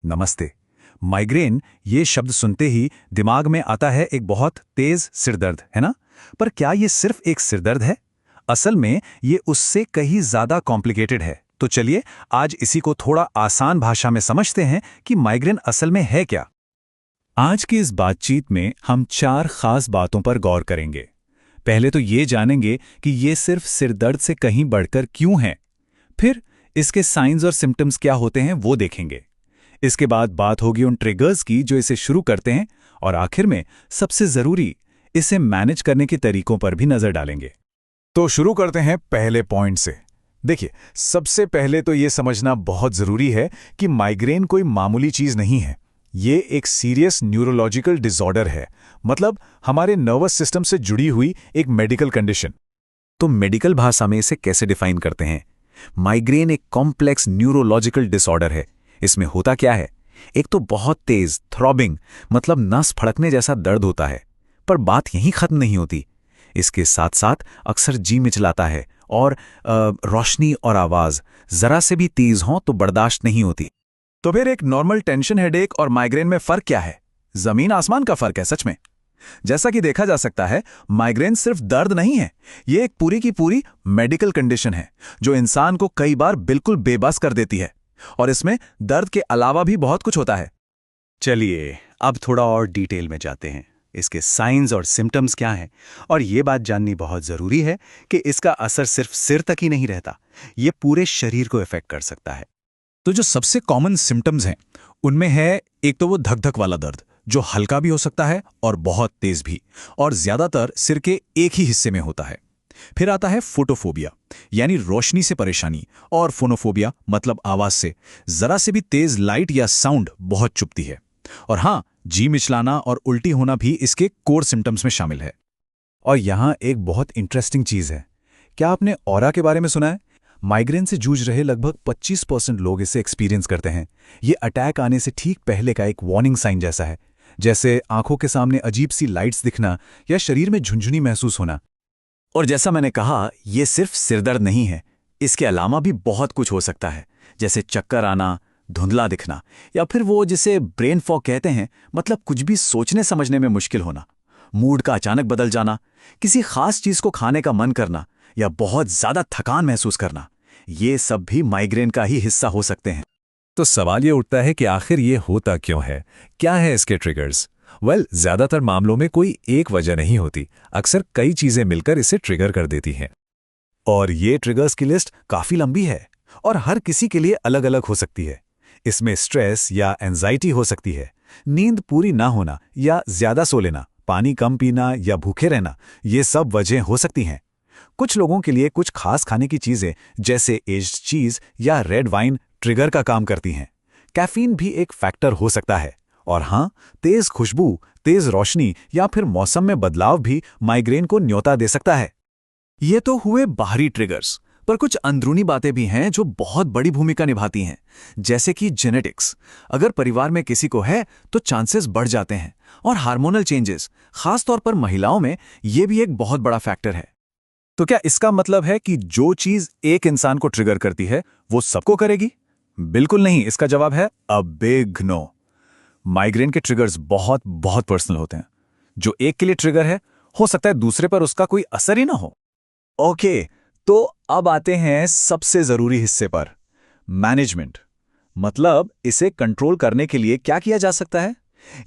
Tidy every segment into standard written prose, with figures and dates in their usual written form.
नमस्ते। माइग्रेन ये शब्द सुनते ही दिमाग में आता है एक बहुत तेज सिरदर्द, है ना? पर क्या ये सिर्फ एक सिरदर्द है? असल में ये उससे कहीं ज्यादा कॉम्प्लिकेटेड है। तो चलिए आज इसी को थोड़ा आसान भाषा में समझते हैं कि माइग्रेन असल में है क्या। आज की इस बातचीत में हम 4 खास बातों पर गौर करेंगे। पहले तो ये जानेंगे कि ये सिर्फ सिरदर्द से कहीं बढ़कर क्यों है। फिर इसके साइंस और सिम्टम्स क्या होते हैं वो देखेंगे। इसके बाद बात होगी उन ट्रिगर्स की जो इसे शुरू करते हैं, और आखिर में सबसे जरूरी इसे मैनेज करने के तरीकों पर भी नजर डालेंगे। तो शुरू करते हैं पहले पॉइंट से। देखिए, सबसे पहले तो ये समझना बहुत जरूरी है कि माइग्रेन कोई मामूली चीज नहीं है। ये एक सीरियस न्यूरोलॉजिकल डिसऑर्डर है, मतलब हमारे नर्वस सिस्टम से जुड़ी हुई एक मेडिकल कंडीशन। तो मेडिकल भाषा में इसे कैसे डिफाइन करते हैं? माइग्रेन एक कॉम्प्लेक्स न्यूरोलॉजिकल डिसऑर्डर है। इसमें होता क्या है? एक तो बहुत तेज थ्रॉबिंग, मतलब नस फड़कने जैसा दर्द होता है। पर बात यहीं खत्म नहीं होती। इसके साथ साथ अक्सर जी मिचलाता है और रोशनी और आवाज जरा से भी तेज हो तो बर्दाश्त नहीं होती। तो फिर एक नॉर्मल टेंशन हेडेक और माइग्रेन में फर्क क्या है? जमीन आसमान का फर्क है सच में। जैसा कि देखा जा सकता है, माइग्रेन सिर्फ दर्द नहीं है, ये एक पूरी की पूरी मेडिकल कंडीशन है जो इंसान को कई बार बिल्कुल बेबस कर देती है। और इसमें दर्द के अलावा भी बहुत कुछ होता है। चलिए अब थोड़ा और डिटेल में जाते हैं। इसके साइंस और सिम्टम्स क्या हैं? और ये बात जाननी बहुत जरूरी है कि इसका असर सिर्फ सिर तक ही नहीं रहता, ये पूरे शरीर को इफेक्ट कर सकता है। तो जो सबसे कॉमन सिम्टम्स हैं उनमें है एक तो वो धक धक वाला दर्द, जो हल्का भी हो सकता है और बहुत तेज भी, और ज्यादातर सिर के एक ही हिस्से में होता है। फिर आता है फोटोफोबिया, यानी रोशनी से परेशानी, और फोनोफोबिया मतलब आवाज से जरा से भी तेज लाइट या साउंड बहुत चुभती है। और हाँ, जी मिचलाना और उल्टी होना भी इसके कोर सिम्टम्स में शामिल है। और यहाँ एक बहुत इंटरेस्टिंग चीज है। क्या आपने ऑरा के बारे में सुना है? माइग्रेन से जूझ रहे लगभग 25% लोग इसे एक्सपीरियंस करते हैं। ये अटैक आने से ठीक पहले का एक वार्निंग साइन जैसा है, जैसे आंखों के सामने अजीब सी लाइट्स दिखना या शरीर में झुंझुनी महसूस होना। और जैसा मैंने कहा, ये सिर्फ सिरदर्द नहीं है, इसके अलावा भी बहुत कुछ हो सकता है, जैसे चक्कर आना, धुंधला दिखना, या फिर वो जिसे ब्रेन फॉग कहते हैं, मतलब कुछ भी सोचने समझने में मुश्किल होना, मूड का अचानक बदल जाना, किसी खास चीज को खाने का मन करना, या बहुत ज्यादा थकान महसूस करना। ये सब भी माइग्रेन का ही हिस्सा हो सकते हैं। तो सवाल ये उठता है कि आखिर ये होता क्यों है? क्या है इसके ट्रिगर्स? ज्यादातर मामलों में कोई एक वजह नहीं होती, अक्सर कई चीजें मिलकर इसे ट्रिगर कर देती हैं। और ये ट्रिगर्स की लिस्ट काफी लंबी है और हर किसी के लिए अलग अलग हो सकती है। इसमें स्ट्रेस या एंजाइटी हो सकती है, नींद पूरी ना होना या ज्यादा सो लेना, पानी कम पीना या भूखे रहना, ये सब वजह हो सकती हैं। कुछ लोगों के लिए कुछ खास खाने की चीजें जैसे एज्ड चीज या रेड वाइन ट्रिगर का काम करती हैं। कैफीन भी एक फैक्टर हो सकता है। और हाँ, तेज खुशबू, तेज रोशनी या फिर मौसम में बदलाव भी माइग्रेन को न्योता दे सकता है। ये तो हुए बाहरी ट्रिगर्स, पर कुछ अंदरूनी बातें भी हैं जो बहुत बड़ी भूमिका निभाती हैं, जैसे कि जेनेटिक्स। अगर परिवार में किसी को है तो चांसेस बढ़ जाते हैं। और हार्मोनल चेंजेस, खासतौर पर महिलाओं में, ये भी एक बहुत बड़ा फैक्टर है। तो क्या इसका मतलब है कि जो चीज एक इंसान को ट्रिगर करती है वो सबको करेगी? बिल्कुल नहीं। इसका जवाब है अ बिग नो। माइग्रेन के ट्रिगर्स बहुत बहुत पर्सनल होते हैं। जो एक के लिए ट्रिगर है, हो सकता है दूसरे पर उसका कोई असर ही ना हो। ओके, तो अब आते हैं सबसे जरूरी हिस्से पर, मैनेजमेंट। मतलब इसे कंट्रोल करने के लिए क्या किया जा सकता है?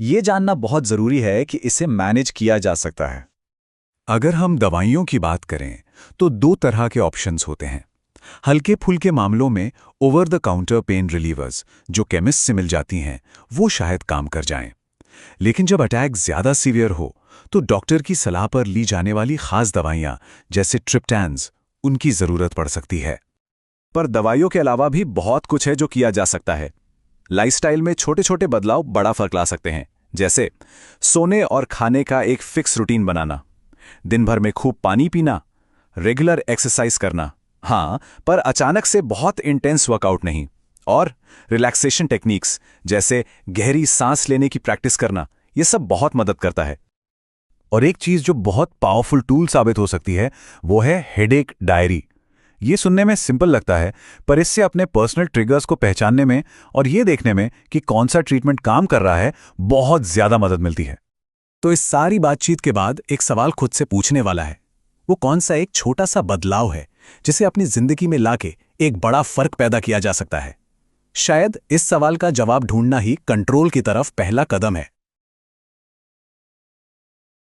यह जानना बहुत जरूरी है कि इसे मैनेज किया जा सकता है। अगर हम दवाइयों की बात करें तो 2 तरह के ऑप्शंस होते हैं। हल्के फुल्के मामलों में over the counter pen relievers जो केमिस्ट से मिल जाती हैं, वो शायद काम कर जाएं। लेकिन जब अटैक ज्यादा सीवियर हो तो डॉक्टर की सलाह पर ली जाने वाली खास दवाइयां जैसे ट्रिप्टैन्स, उनकी जरूरत पड़ सकती है। पर दवाइयों के अलावा भी बहुत कुछ है जो किया जा सकता है। लाइफस्टाइल में छोटे छोटे बदलाव बड़ा फर्क ला सकते हैं, जैसे सोने और खाने का एक फिक्स रूटीन बनाना, दिन भर में खूब पानी पीना, रेगुलर एक्सरसाइज करना, हाँ, पर अचानक से बहुत इंटेंस वर्कआउट नहीं, और रिलैक्सेशन टेक्निक्स जैसे गहरी सांस लेने की प्रैक्टिस करना, ये सब बहुत मदद करता है। और एक चीज जो बहुत पावरफुल टूल साबित हो सकती है वो है हेडेक डायरी। ये सुनने में सिंपल लगता है, पर इससे अपने पर्सनल ट्रिगर्स को पहचानने में और ये देखने में कि कौन सा ट्रीटमेंट काम कर रहा है, बहुत ज्यादा मदद मिलती है। तो इस सारी बातचीत के बाद एक सवाल खुद से पूछने वाला है, वो कौन सा एक छोटा सा बदलाव है जिसे अपनी जिंदगी में लाके एक बड़ा फर्क पैदा किया जा सकता है? शायद इस सवाल का जवाब ढूंढना ही कंट्रोल की तरफ पहला कदम है।